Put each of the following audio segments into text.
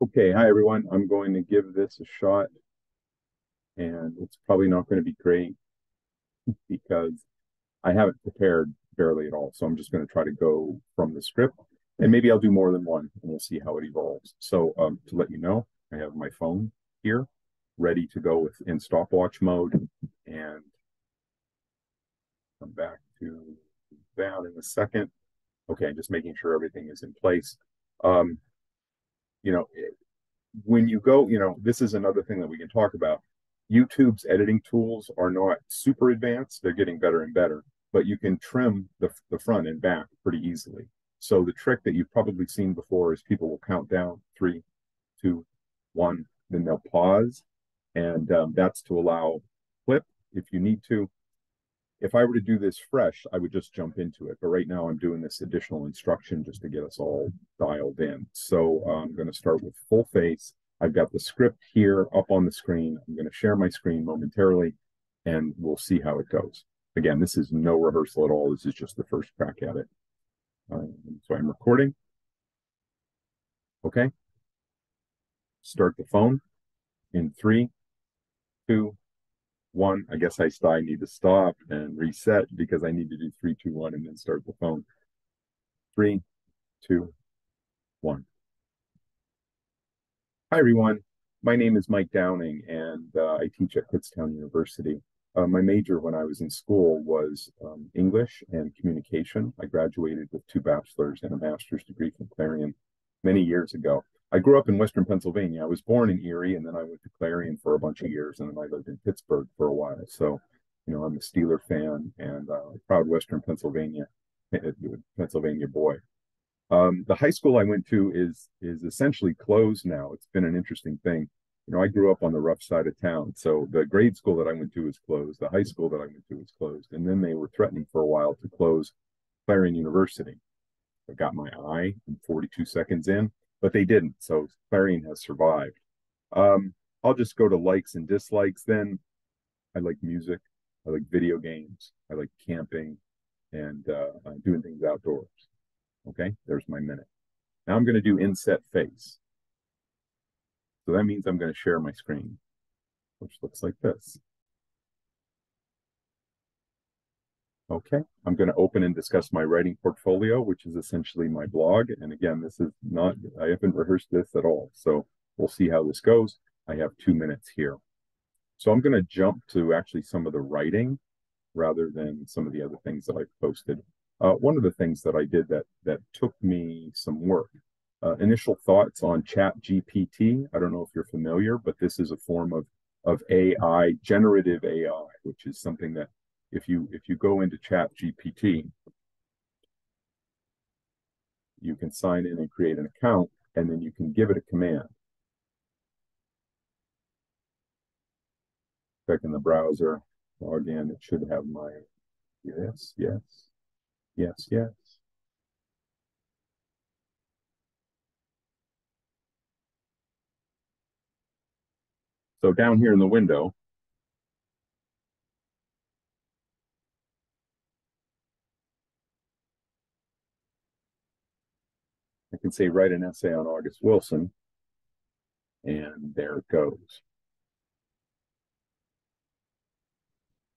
Okay, hi everyone. I'm going to give this a shot, and it's probably not going to be great because I haven't prepared barely at all. So I'm just going to try to go from the script, and maybe I'll do more than one, and we'll see how it evolves. So to let you know, I have my phone here, ready to go with in stopwatch mode, and come back to that in a second. Okay, just making sure everything is in place. Um, you know, when you go, this is another thing that we can talk about. YouTube's editing tools are not super advanced. They're getting better and better, but you can trim the front and back pretty easily. So the trick that you've probably seen before is people will count down three, two, one, then they'll pause. And that's to allow clip if you need to. If I were to do this fresh, I would just jump into it. But right now I'm doing this additional instruction just to get us all dialed in. So I'm going to start with full face. I've got the script here up on the screen. I'm going to share my screen momentarily and we'll see how it goes. Again, this is no rehearsal at all. This is just the first crack at it. So I'm recording. Okay. Start the phone in three, two, one. I guess I need to stop and reset because I need to do three, two, one, and then start the phone. Three, two, one. Hi, everyone. My name is Mike Downing, and I teach at Kutztown University. My major when I was in school was English and communication. I graduated with two bachelor's and a master's degree from Clarion many years ago. I grew up in Western Pennsylvania. I was born in Erie, and then I went to Clarion for a bunch of years, and then I lived in Pittsburgh for a while. So, I'm a Steeler fan and a proud Western Pennsylvania boy. The high school I went to is essentially closed now. It's been an interesting thing. I grew up on the rough side of town, so the grade school that I went to was closed. The high school that I went to was closed, and then they were threatening for a while to close Clarion University. I got my eye in 42 seconds in, but they didn't. So Clarion has survived. I'll just go to likes and dislikes. Then I like music. I like video games. I like camping and doing things outdoors. Okay, there's my minute. Now I'm going to do inset face. So that means I'm going to share my screen, which looks like this. Okay, I'm going to open and discuss my writing portfolio, which is essentially my blog. And again, this is not, I haven't rehearsed this at all. So we'll see how this goes. I have 2 minutes here. So I'm going to jump to actually some of the writing rather than some of the other things that I've posted. One of the things that I did that took me some work. Initial thoughts on Chat GPT. I don't know if you're familiar, but this is a form of AI, generative AI, which is something that if you go into Chat GPT, you can sign in and create an account, and then you can give it a command. Check in the browser, log in. It should have my yes, yes, yes, yes. So down here in the window, I can say write an essay on August Wilson, and there it goes.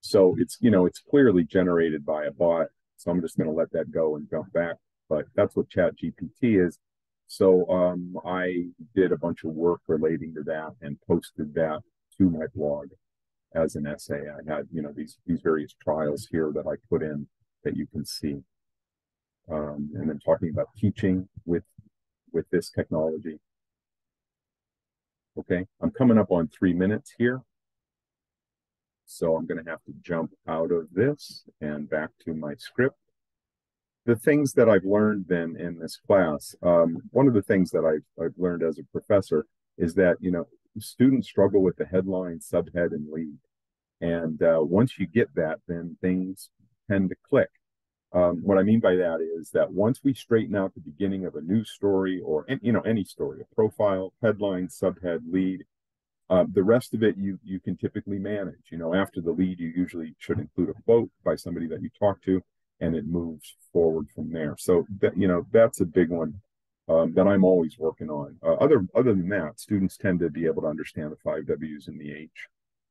So it's clearly generated by a bot. So I'm just going to let that go and jump back. But that's what Chat GPT is. So I did a bunch of work relating to that and posted that to my blog as an essay. I had these various trials here that I put in that you can see, and then talking about teaching with this technology. Okay, I'm coming up on 3 minutes here. So I'm going to have to jump out of this and back to my script. The things that I've learned then in this class, one of the things that I've learned as a professor is that, students struggle with the headline, subhead, and lead. And once you get that, then things tend to click. What I mean by that is that once we straighten out the beginning of a news story or any story, a profile, headline, subhead, lead, the rest of it you can typically manage. After the lead, you usually should include a quote by somebody that you talk to, and it moves forward from there. So that's a big one. that I'm always working on. Other than that, students tend to be able to understand the five W's and the H.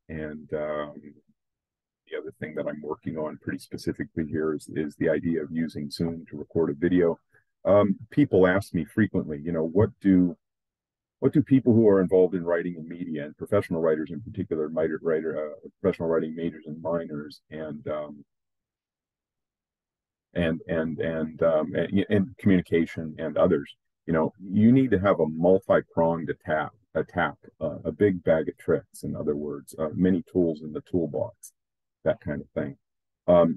And the other thing that I'm working on pretty specifically here is the idea of using Zoom to record a video. People ask me frequently, what do people who are involved in writing and media and professional writers in particular, professional writing majors and minors, and communication and others, you need to have a multi-pronged attack, a big bag of tricks, in other words, many tools in the toolbox, that kind of thing.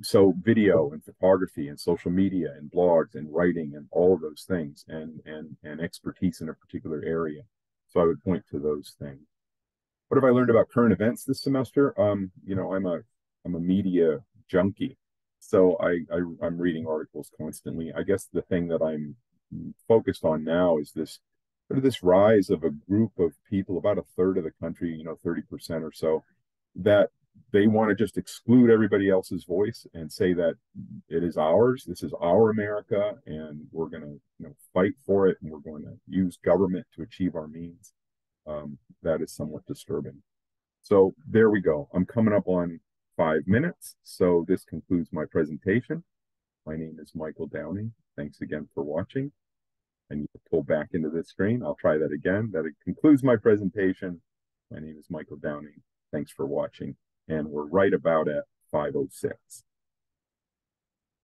So video and photography and social media and blogs and writing and all of those things, and expertise in a particular area. So I would point to those things. What have I learned about current events this semester? I'm a media junkie, so I'm reading articles constantly. I guess the thing that I'm focused on now is this rise of a group of people, about a third of the country, 30% or so, that they want to just exclude everybody else's voice and say that it is ours. This is our America, and we're going to fight for it, and we're going to use government to achieve our means. That is somewhat disturbing. So there we go. I'm coming up on 5 minutes. So this concludes my presentation. My name is Michael Downing. Thanks again for watching. I need to pull back into this screen. I'll try that again. That concludes my presentation. My name is Michael Downing. Thanks for watching. And we're right about at 5:06.